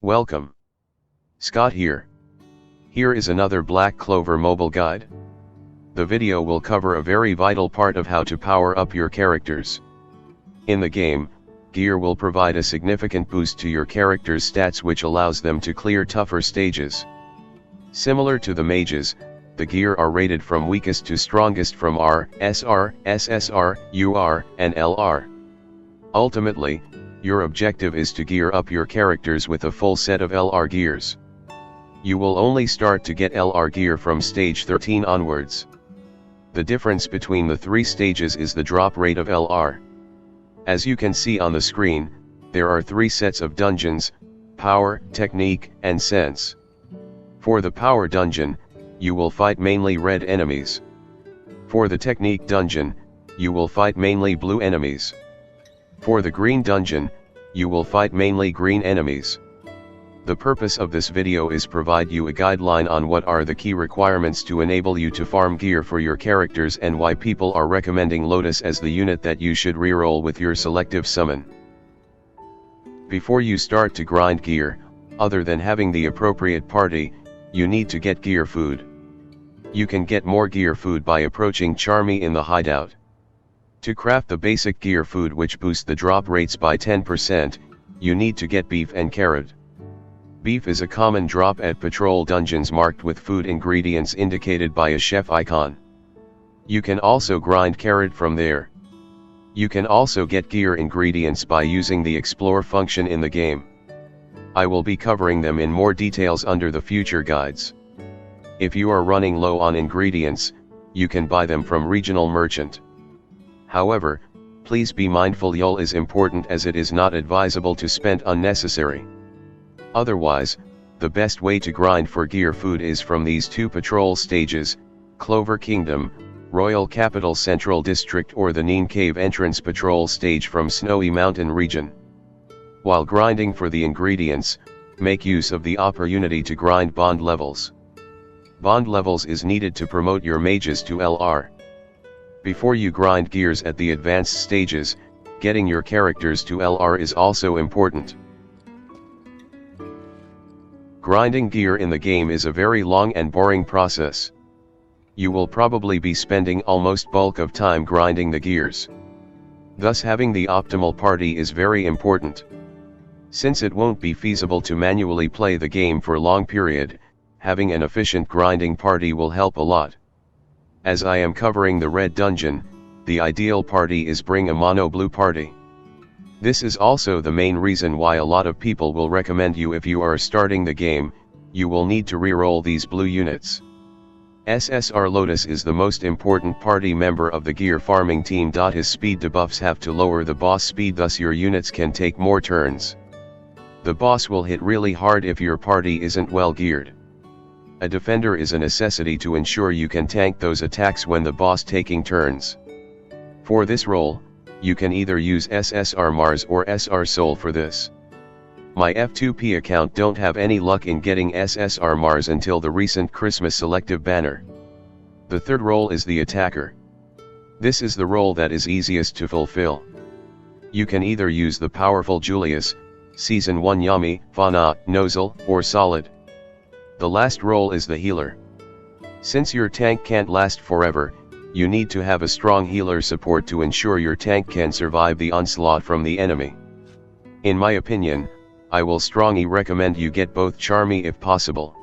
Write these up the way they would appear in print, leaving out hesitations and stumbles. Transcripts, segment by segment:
Welcome. Scott here. Here is another Black Clover mobile guide. The video will cover a very vital part of how to power up your characters. In the game, gear will provide a significant boost to your character's stats, which allows them to clear tougher stages. Similar to the mages, the gear are rated from weakest to strongest from R, SR, SSR, UR, and LR. Ultimately, your objective is to gear up your characters with a full set of LR gears. You will only start to get LR gear from stage 13 onwards. The difference between the three stages is the drop rate of LR. As you can see on the screen, there are three sets of dungeons: Power, Technique, and Sense. For the Power dungeon, you will fight mainly red enemies. For the Technique dungeon, you will fight mainly blue enemies. For the Green dungeon, you will fight mainly green enemies. The purpose of this video is provide you a guideline on what are the key requirements to enable you to farm gear for your characters and why people are recommending Lotus as the unit that you should reroll with your selective summon. Before you start to grind gear, other than having the appropriate party, you need to get gear food. You can get more gear food by approaching Charmy in the hideout. To craft the basic gear food, which boosts the drop rates by 10%, you need to get beef and carrot. Beef is a common drop at patrol dungeons marked with food ingredients indicated by a chef icon. You can also grind carrot from there. You can also get gear ingredients by using the explore function in the game. I will be covering them in more details under the future guides. If you are running low on ingredients, you can buy them from regional merchant. However, please be mindful YOL is important, as it is not advisable to spend unnecessary. Otherwise, the best way to grind for gear food is from these two patrol stages: Clover Kingdom, Royal Capital Central District, or the Neen Cave entrance patrol stage from Snowy Mountain region. While grinding for the ingredients, make use of the opportunity to grind bond levels. Bond levels is needed to promote your mages to LR. Before you grind gears at the advanced stages, getting your characters to LR is also important. Grinding gear in the game is a very long and boring process. You will probably be spending almost bulk of time grinding the gears. Thus, having the optimal party is very important. Since it won't be feasible to manually play the game for a long period, having an efficient grinding party will help a lot. As I am covering the red dungeon, the ideal party is bring a mono blue party. This is also the main reason why a lot of people will recommend you, if you are starting the game, you will need to reroll these blue units. SSR Lotus is the most important party member of the gear farming team. His speed debuffs have to lower the boss speed, thus your units can take more turns. The boss will hit really hard if your party isn't well geared. A defender is a necessity to ensure you can tank those attacks when the boss taking turns. For this role, you can either use SSR Mars or SR Soul for this. My F2P account don't have any luck in getting SSR Mars until the recent Christmas selective banner. The third role is the attacker. This is the role that is easiest to fulfill. You can either use the powerful Julius, Season 1 Yami, Fauna, Nozzle, or Solid. The last role is the healer. Since your tank can't last forever, you need to have a strong healer support to ensure your tank can survive the onslaught from the enemy. In my opinion, I will strongly recommend you get both Charmy if possible.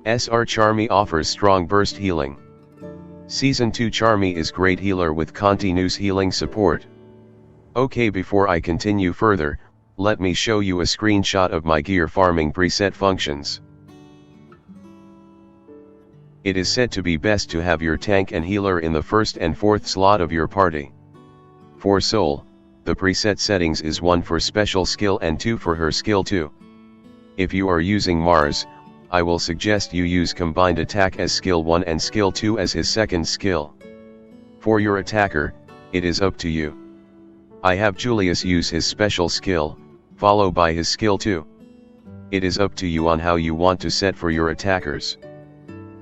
SR Charmy offers strong burst healing. Season 2 Charmy is great healer with continuous healing support. Okay, before I continue further, let me show you a screenshot of my gear farming preset functions. It is said to be best to have your tank and healer in the first and fourth slot of your party. For Soul, the preset settings is 1 for special skill and 2 for her skill 2. If you are using Mars, I will suggest you use combined attack as skill 1 and skill 2 as his second skill. For your attacker, it is up to you. I have Julius use his special skill, followed by his skill 2. It is up to you on how you want to set for your attackers.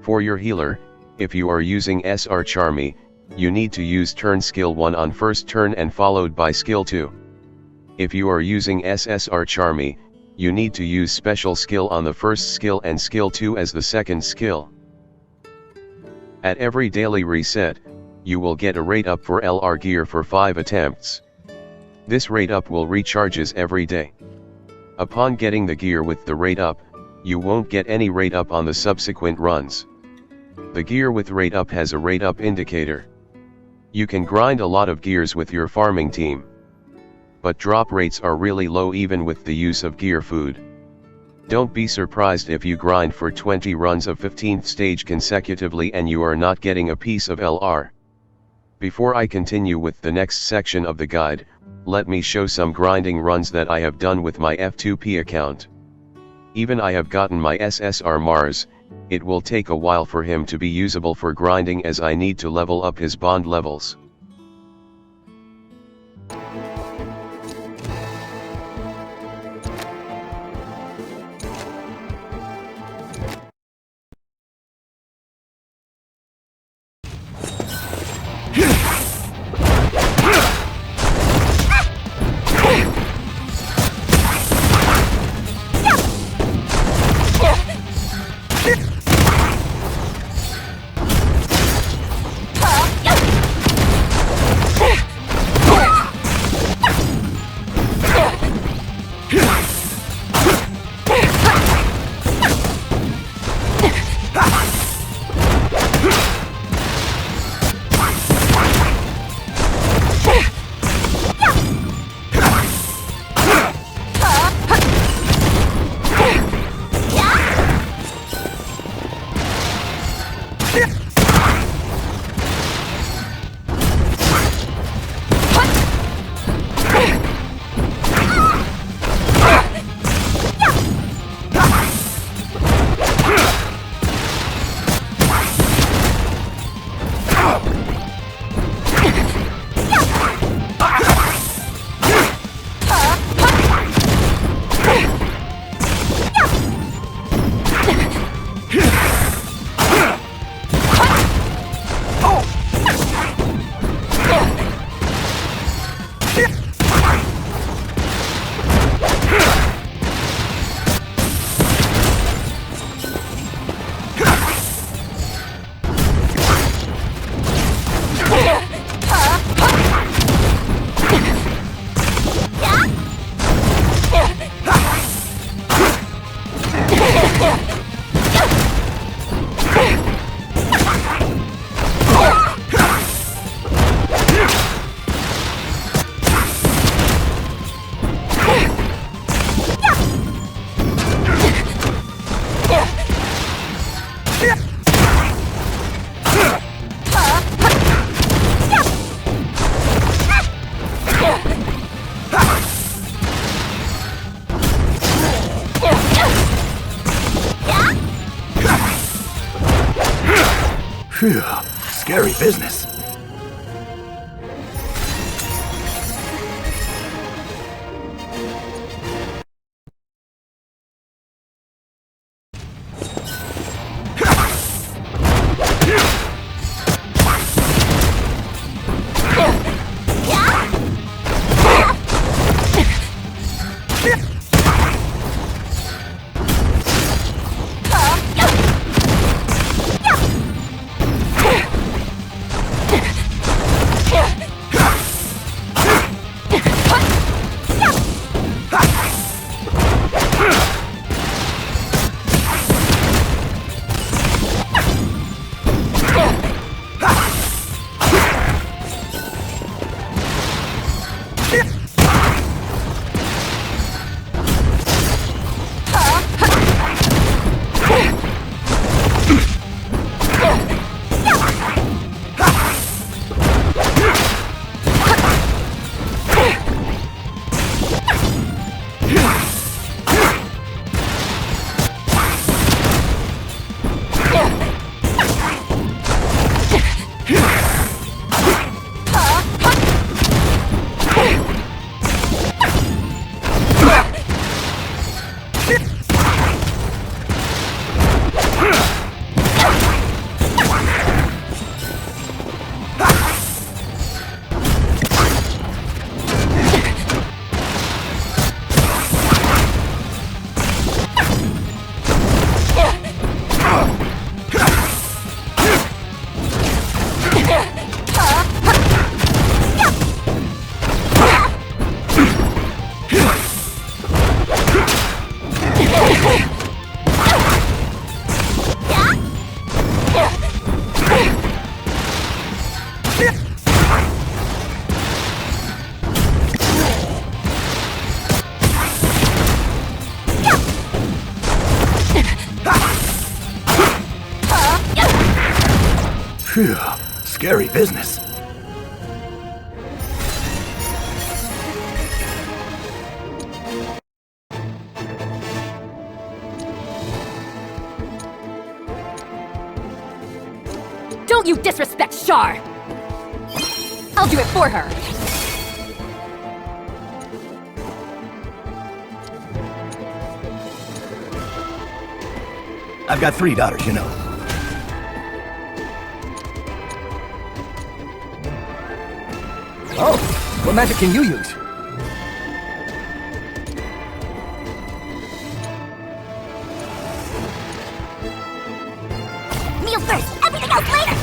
For your healer, if you are using SR Charmy, you need to use turn skill 1 on first turn and followed by skill 2. If you are using SSR Charmy, you need to use special skill on the first skill and skill 2 as the second skill. At every daily reset, you will get a rate up for LR gear for 5 attempts. This rate up will recharges every day. Upon getting the gear with the rate up, you won't get any rate up on the subsequent runs. The gear with rate up has a rate up indicator. You can grind a lot of gears with your farming team. But drop rates are really low even with the use of gear food. Don't be surprised if you grind for 20 runs of 15th stage consecutively and you are not getting a piece of LR. Before I continue with the next section of the guide, let me show some grinding runs that I have done with my F2P account. Even I have gotten my SSR Mars, it will take a while for him to be usable for grinding as I need to level up his bond levels. Phew, scary business. Phew, scary business. Don't you disrespect Char! I'll do it for her! I've got 3 daughters, you know. Oh, what magic can you use? Meal first, everything else later!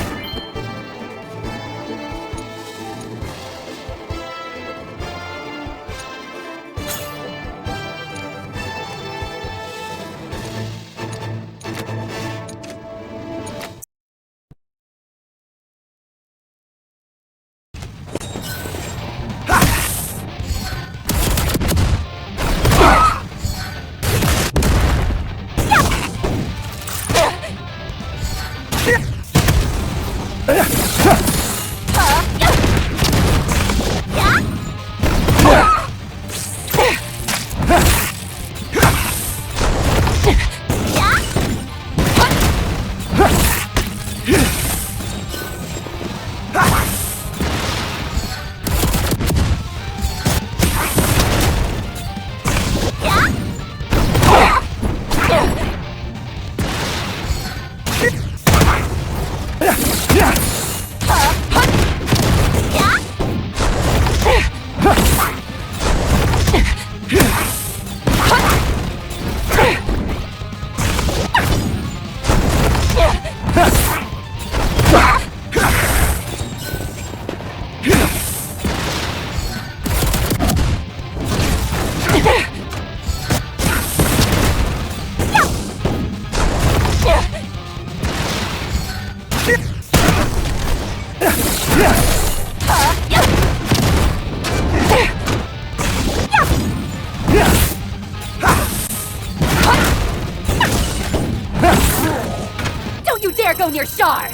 Don't you dare go near Char!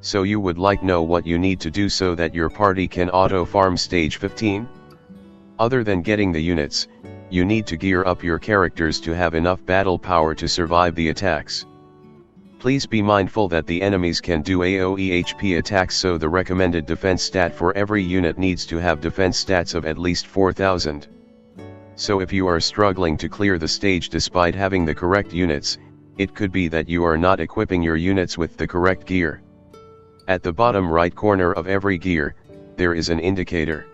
So you would like know what you need to do so that your party can auto-farm stage 15? Other than getting the units, you need to gear up your characters to have enough battle power to survive the attacks. Please be mindful that the enemies can do AoE HP attacks, so the recommended defense stat for every unit needs to have defense stats of at least 4000. So if you are struggling to clear the stage despite having the correct units, it could be that you are not equipping your units with the correct gear. At the bottom right corner of every gear, there is an indicator.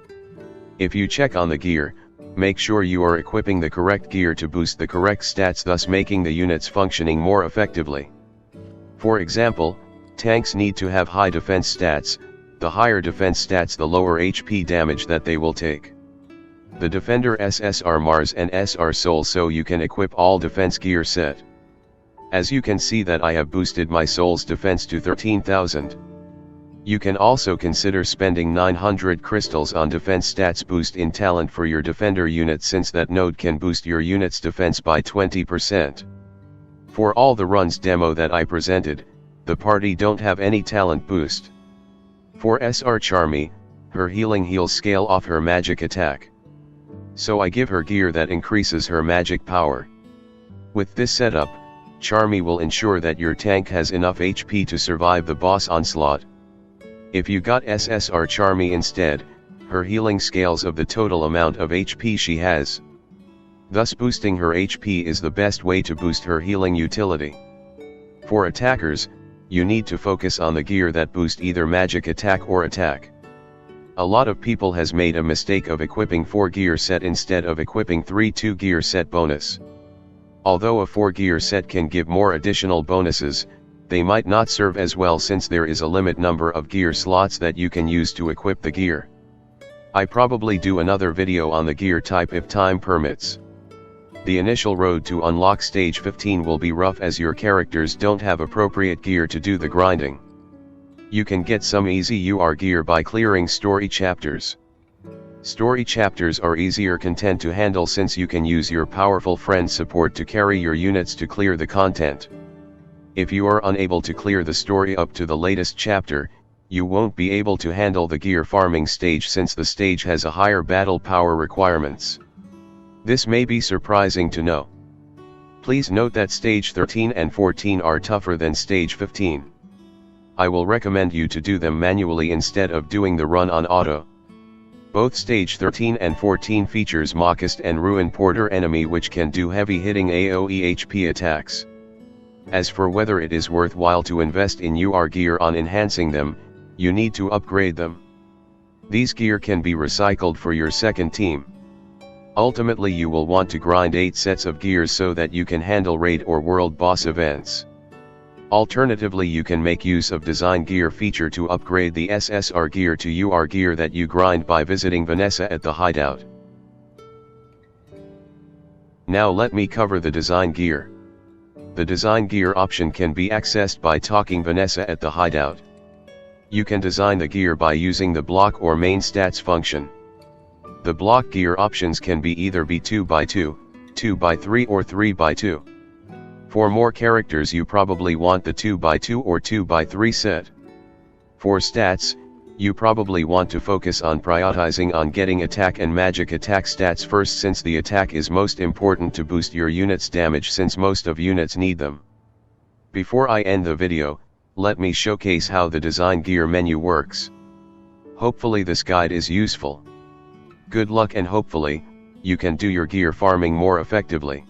If you check on the gear, make sure you are equipping the correct gear to boost the correct stats, thus making the units functioning more effectively. For example, tanks need to have high defense stats. The higher defense stats, the lower HP damage that they will take. The defender SSR Mars and SR Soul, so you can equip all defense gear set. As you can see that I have boosted my Soul's defense to 13,000. You can also consider spending 900 crystals on defense stats boost in talent for your defender unit, since that node can boost your unit's defense by 20%. For all the runs demo that I presented, the party don't have any talent boost. For SR Charmy, her healing heals scale off her magic attack. So I give her gear that increases her magic power. With this setup, Charmy will ensure that your tank has enough HP to survive the boss onslaught. If you got SSR Charmy instead, her healing scales of the total amount of HP she has. Thus boosting her HP is the best way to boost her healing utility. For attackers, you need to focus on the gear that boost either magic attack or attack. A lot of people has made a mistake of equipping 4 gear set instead of equipping 3 2 gear set bonus. Although a 4 gear set can give more additional bonuses, they might not serve as well since there is a limit number of gear slots that you can use to equip the gear. I probably do another video on the gear type if time permits. The initial road to unlock stage 15 will be rough as your characters don't have appropriate gear to do the grinding. You can get some easy UR gear by clearing story chapters. Story chapters are easier content to handle since you can use your powerful friend support to carry your units to clear the content. If you are unable to clear the story up to the latest chapter, you won't be able to handle the gear farming stage since the stage has a higher battle power requirements. This may be surprising to know. Please note that stage 13 and 14 are tougher than stage 15. I will recommend you to do them manually instead of doing the run on auto. Both stage 13 and 14 features Mockist and Ruin Porter enemy which can do heavy hitting AoE HP attacks. As for whether it is worthwhile to invest in UR gear on enhancing them, you need to upgrade them. These gear can be recycled for your second team. Ultimately you will want to grind 8 sets of gears so that you can handle raid or world boss events. Alternatively you can make use of design gear feature to upgrade the SSR gear to UR gear that you grind by visiting Vanessa at the hideout. Now let me cover the design gear. The design gear option can be accessed by talking Vanessa at the hideout. You can design the gear by using the block or main stats function. The block gear options can be either be 2x2, 2x3 or 3x2. For more characters you probably want the 2x2 or 2x3 set. For stats, you probably want to focus on prioritizing on getting attack and magic attack stats first since the attack is most important to boost your unit's damage since most of units need them. Before I end the video, let me showcase how the design gear menu works. Hopefully this guide is useful. Good luck and hopefully, you can do your gear farming more effectively.